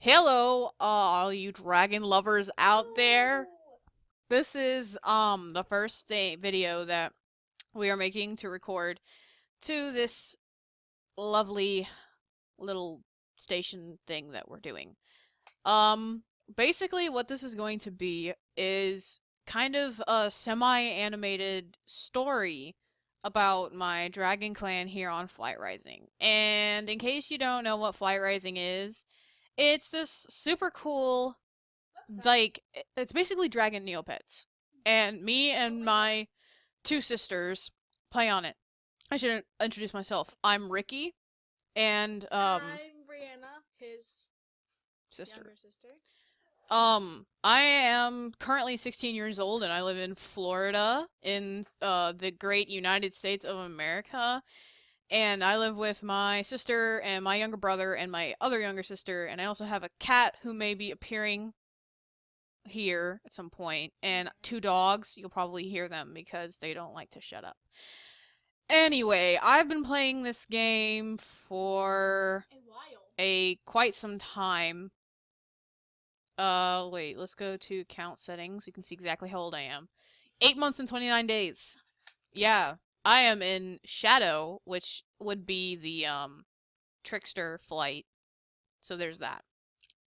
Hello, all you dragon lovers out there. This is the first video that we are making to record to this lovely little station thing that we're doing. Basically what this is going to be is kind of a semi-animated story about my dragon clan here on Flight Rising. And in case you don't know what Flight Rising is, it's this super cool, like, it's basically Dragon Neopets. And me and my two sisters play on it. I should introduce myself. I'm Ricky, and, I'm Brianna, his sister. younger sister. I am currently 16 years old and I live in Florida in the great United States of America. And I live with my sister and my younger brother and my other younger sister, and I also have a cat who may be appearing here at some point, and two dogs. You'll probably hear them because they don't like to shut up. Anyway, I've been playing this game for A while. quite some time. Wait, let's go to account settings. You can see exactly how old I am. 8 months and 29 days. Yeah, I am in Shadow, which would be the, Trickster flight. So there's that.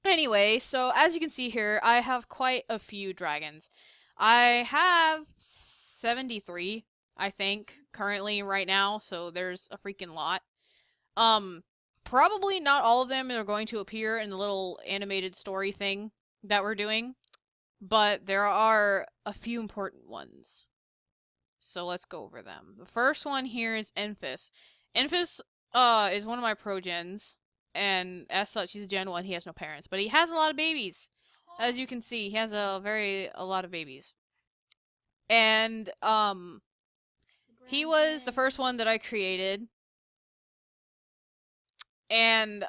Anyway, so as you can see here, I have quite a few dragons. I have 73, I think, currently right now, so there's a freaking lot. Um, Probably not all of them are going to appear in the little animated story thing that we're doing, but there are a few important ones. So let's go over them. The first one here is Enfys. Enfys is one of my progens, and as such he's a Gen 1, he has no parents, but he has a lot of babies. As you can see, he has a lot of babies. And he was the first one that I created. And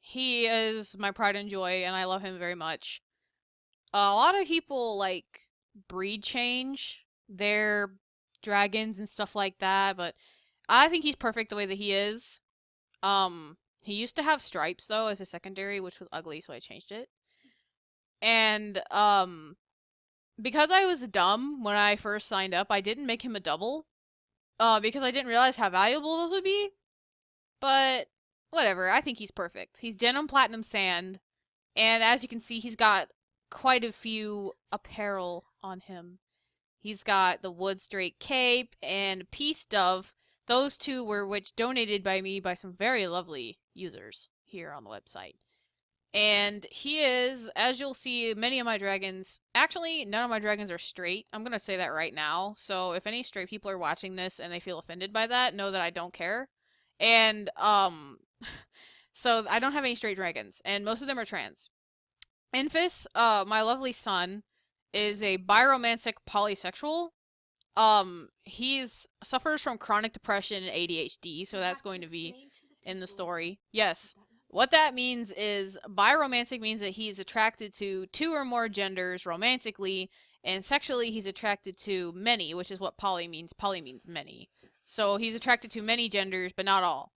he is my pride and joy and I love him very much. A lot of people like breed change their dragons and stuff like that, but I think he's perfect the way that he is. He used to have stripes though as a secondary, which was ugly, so I changed it. And because I was dumb when I first signed up, I didn't make him a double. Because I didn't realize how valuable those would be. But whatever, I think he's perfect. He's denim platinum sand, and as you can see, he's got quite a few apparel on him. He's got the Wood Straight Cape and Peace Dove. Those two were which donated by me by some very lovely users here on the website. And he is, as you'll see, many of my dragons, actually, none of my dragons are straight. I'm going to say that right now. So if any straight people are watching this and they feel offended by that, know that I don't care. And, so I don't have any straight dragons, and most of them are trans. Enfys, my lovely son, is a biromantic polysexual. He's suffers from chronic depression and ADHD, so that's going to be in the story. Yes. What that means is biromantic means that he's attracted to two or more genders romantically, and sexually he's attracted to many, which is what poly means. Poly means many. So he's attracted to many genders, but not all.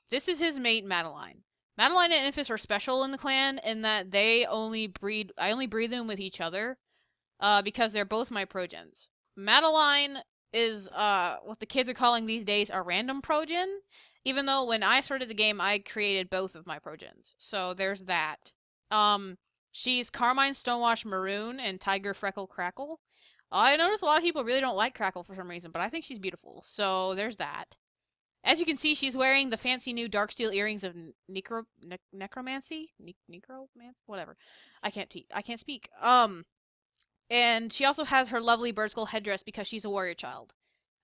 This is his mate, Madeline. Madeline and Enfys are special in the clan in that I only breed them with each other, because they're both my progens. Madeline is, what the kids are calling these days a random progen, even though when I started the game, I created both of my progens. So there's that. She's Carmine Stonewash Maroon and Tiger Freckle Crackle. I notice a lot of people really don't like Crackle for some reason, but I think she's beautiful. So there's that. As you can see, she's wearing the fancy new dark steel earrings of necromancy? Necromancy? Whatever. I can't speak. And she also has her lovely bird skull headdress because she's a warrior child.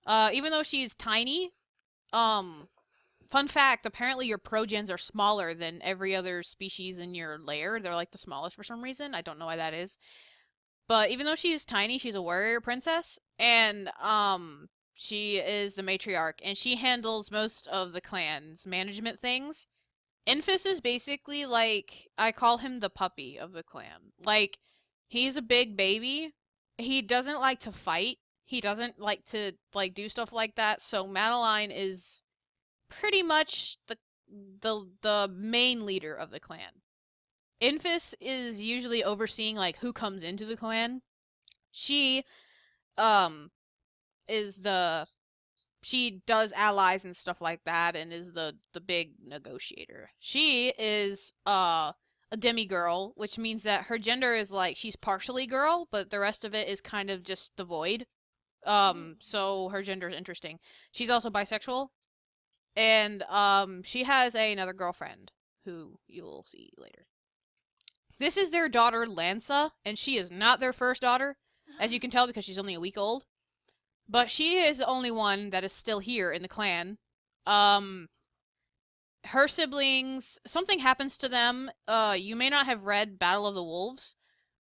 Even though she's tiny, fun fact, apparently your progens are smaller than every other species in your lair. They're like the smallest for some reason. I don't know why that is. But even though she's tiny, she's a warrior princess, and she is the matriarch, and she handles most of the clan's management things. Enfys is basically like, I call him the puppy of the clan. Like, he's a big baby. He doesn't like to fight. He doesn't like to, like, do stuff like that, so Madeline is pretty much the main leader of the clan. Infis is usually overseeing like who comes into the clan. She um is she does allies and stuff like that and is the big negotiator. She is a demigirl, which means that her gender is like she's partially girl, but the rest of it is kind of just the void. So her gender is interesting. She's also bisexual, and she has another girlfriend who you'll see later. This is their daughter Lanza, and she is not their first daughter, as you can tell because she's only a week old. But she is the only one that is still here in the clan. Her siblings, something happens to them. You may not have read Battle of the Wolves,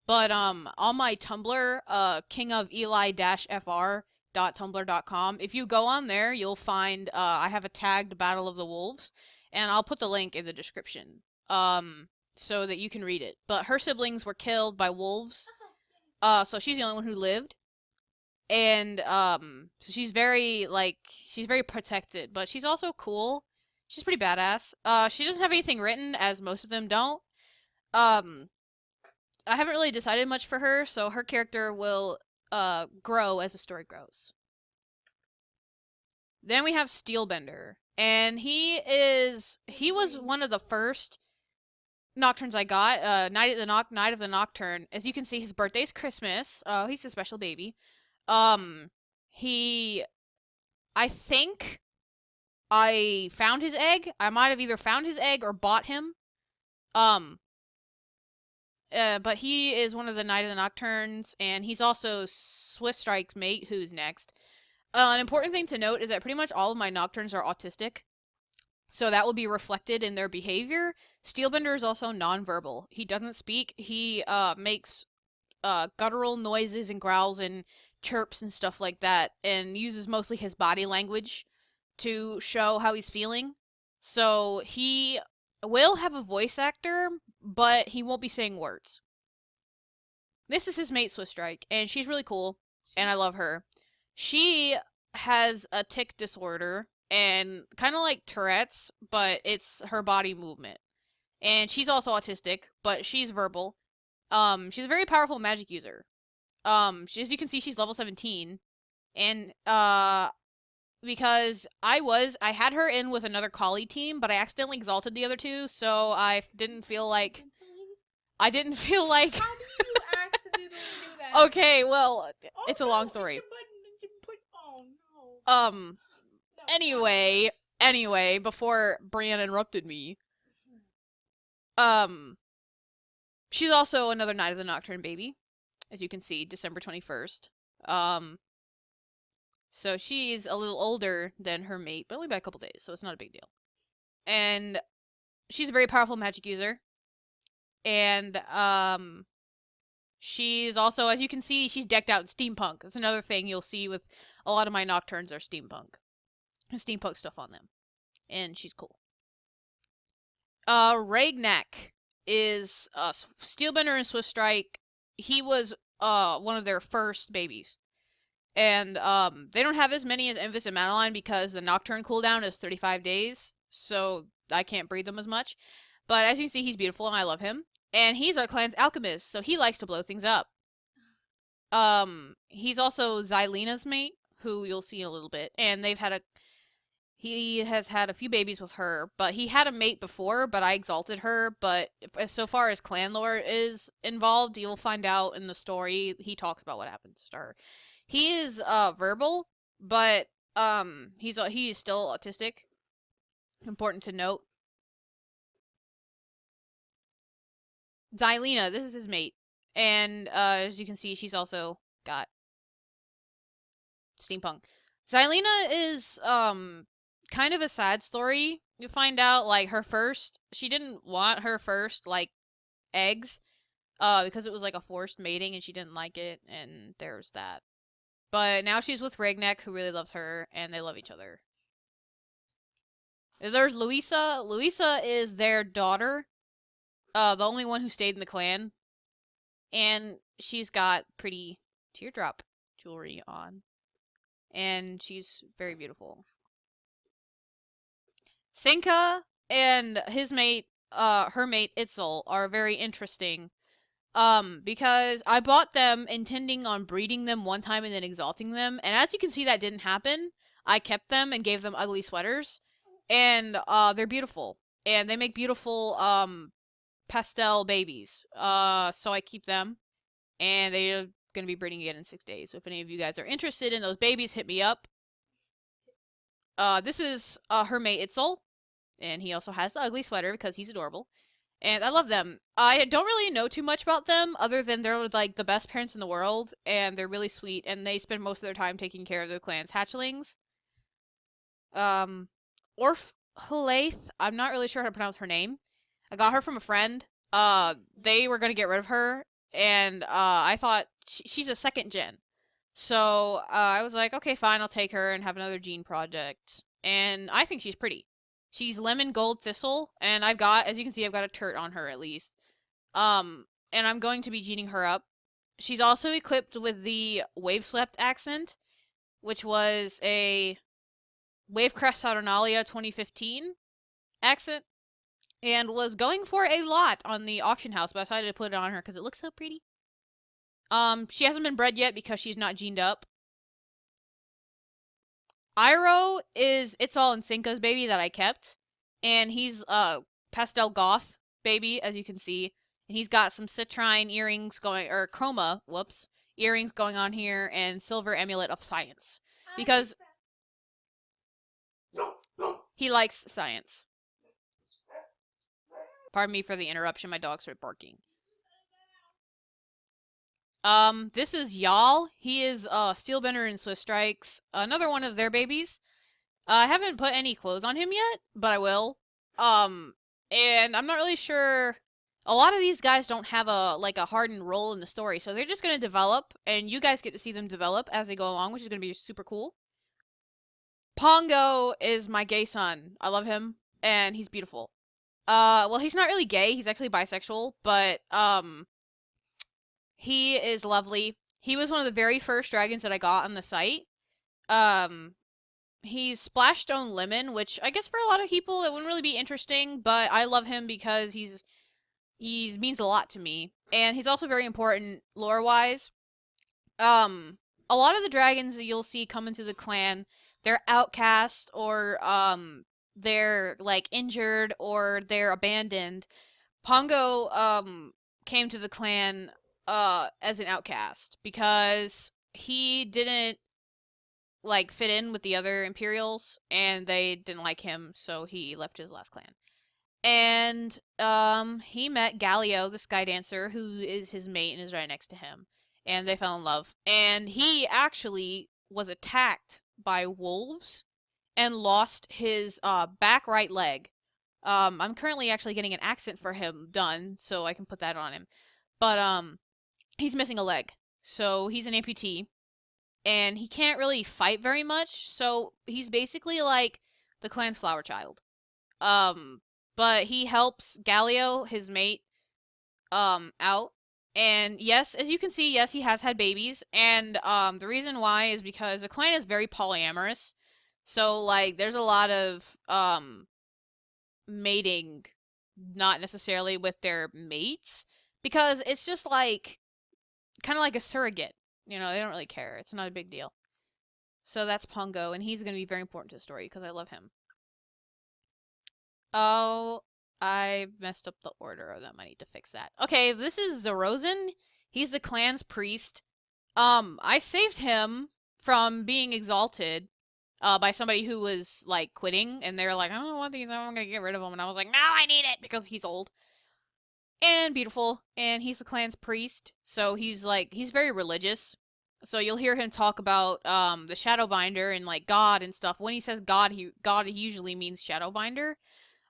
but on my Tumblr, kingofeli-fr.tumblr.com, if you go on there, you'll find I have a tagged Battle of the Wolves, and I'll put the link in the description. So that you can read it. But her siblings were killed by wolves. So she's the only one who lived. And so she's very protected, but she's also cool. She's pretty badass. She doesn't have anything written, as most of them don't. I haven't really decided much for her, so her character will grow as the story grows. Then we have Steelbender, and he was one of the first Nocturnes I got. Night of the Nocturne. As you can see, his birthday's Christmas. He's a special baby. I think I found his egg. I might have either found his egg or bought him. But he is one of the Night of the Nocturnes, and he's also Swift Strike's mate, who's next. An important thing to note is that pretty much all of my Nocturnes are autistic, so that will be reflected in their behavior. Steelbender is also nonverbal. He doesn't speak. He makes guttural noises and growls and chirps and stuff like that, and uses mostly his body language to show how he's feeling. So he will have a voice actor, but he won't be saying words. This is his mate, Swift Strike, and she's really cool, and I love her. She has a tic disorder, and kind of like Tourette's, but it's her body movement. And she's also autistic, but she's verbal. She's a very powerful magic user. As you can see, she's level 17, and because I had her in with another collie team, but I accidentally exalted the other two, so I didn't feel like How do you accidentally do that? Okay, well, it's a long story. No, Anyway, before Brianna interrupted me, she's also another Night of the Nocturne baby, as you can see, December 21st. So she's a little older than her mate, but only by a couple days, so it's not a big deal. And she's a very powerful magic user. And she's also, as you can see, she's decked out in steampunk. That's another thing you'll see with a lot of my Nocturnes are steampunk. Steampunk stuff on them. And she's cool. Ragnak is Steelbender and Swift Strike. He was one of their first babies. And they don't have as many as Infis and Madeline because the Nocturne cooldown is 35 days, so I can't breed them as much. But as you can see, he's beautiful and I love him. And he's our clan's alchemist, so he likes to blow things up. He's also Xylena's mate, who you'll see in a little bit, and he has had a few babies with her, but he had a mate before, but I exalted her. But so far as clan lore is involved, you'll find out in the story, he talks about what happens to her. He is verbal, but he's still autistic. Important to note. Xylena, this is his mate, and as you can see, she's also got steampunk. Xylena is kind of a sad story. You find out like she didn't want her first like eggs, because it was like a forced mating and she didn't like it, and there's that. But now she's with Ragnak, who really loves her, and they love each other. There's Louisa. Louisa is their daughter, the only one who stayed in the clan, and she's got pretty teardrop jewelry on, and she's very beautiful. Cinca and his mate, her mate Itzel, are very interesting. Because I bought them intending on breeding them one time and then exalting them, and as you can see, that didn't happen. I kept them and gave them ugly sweaters, and they're beautiful, and they make beautiful pastel babies. So I keep them, and they're gonna be breeding again in 6 days. So if any of you guys are interested in those babies, hit me up. This is her mate Itzel, and he also has the ugly sweater because he's adorable. And I love them. I don't really know too much about them other than they're like the best parents in the world, and they're really sweet, and they spend most of their time taking care of their clan's hatchlings. Orf Halaith, I'm not really sure how to pronounce her name. I got her from a friend. They were gonna get rid of her, and I thought she's a second gen. So I was like, okay, fine, I'll take her and have another gene project. And I think she's pretty. She's lemon gold thistle, and I've got, as you can see, I've got a turt on her at least. And I'm going to be gening her up. She's also equipped with the Waveswept accent, which was a Wavecrest Saturnalia 2015 accent, and was going for a lot on the auction house, but I decided to put it on her because it looks so pretty. She hasn't been bred yet because she's not gened up. Iroh is Itzel and Cinca's baby that I kept, and he's pastel goth baby, as you can see, and he's got some citrine earrings going, or chroma, whoops, earrings going on here, and silver amulet of science, because he likes science. Pardon me for the interruption, my dog started barking. This is Y'all. He is Steelbender in Swift Strikes, another one of their babies. I haven't put any clothes on him yet, but I will. And I'm not really sure. A lot of these guys don't have a hardened role in the story, so they're just gonna develop, and you guys get to see them develop as they go along, which is gonna be super cool. Pongo is my gay son. I love him, and he's beautiful. Well, he's not really gay. He's actually bisexual, but he is lovely. He was one of the very first dragons that I got on the site. He's Splashstone Lemon, which I guess for a lot of people it wouldn't really be interesting, but I love him because he means a lot to me, and he's also very important lore-wise. A lot of the dragons that you'll see come into the clan, they're outcast, or they're like injured, or they're abandoned. Pongo came to the clan as an outcast because he didn't like fit in with the other Imperials, and they didn't like him, so he left his last clan. And he met Galio, the Sky Dancer, who is his mate and is right next to him, and they fell in love. And he actually was attacked by wolves and lost his back right leg. I'm currently actually getting an accent for him done, so I can put that on him. But he's missing a leg, so he's an amputee, and he can't really fight very much, so he's basically like the clan's flower child. But he helps Galio, his mate, out. And yes, as you can see, yes, he has had babies, and the reason why is because the clan is very polyamorous. So like there's a lot of mating, not necessarily with their mates, because it's just like kind of like a surrogate. You know, they don't really care. It's not a big deal. So that's Pongo, and he's going to be very important to the story because I love him. Oh, I messed up the order of them. I need to fix that. Okay, this is Zorozen. He's the clan's priest. I saved him from being exalted by somebody who was like quitting, and they're like, I don't want these, I'm gonna get rid of him. And I was like, no, I need it because he's old and beautiful, and he's the clan's priest, so he's very religious. So you'll hear him talk about the Shadowbinder and like God and stuff. When he says God, he usually means Shadowbinder.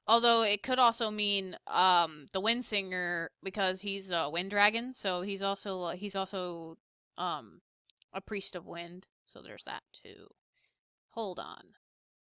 Although it could also mean the Windsinger because he's a wind dragon, so he's also a priest of wind. So there's that too. Hold on.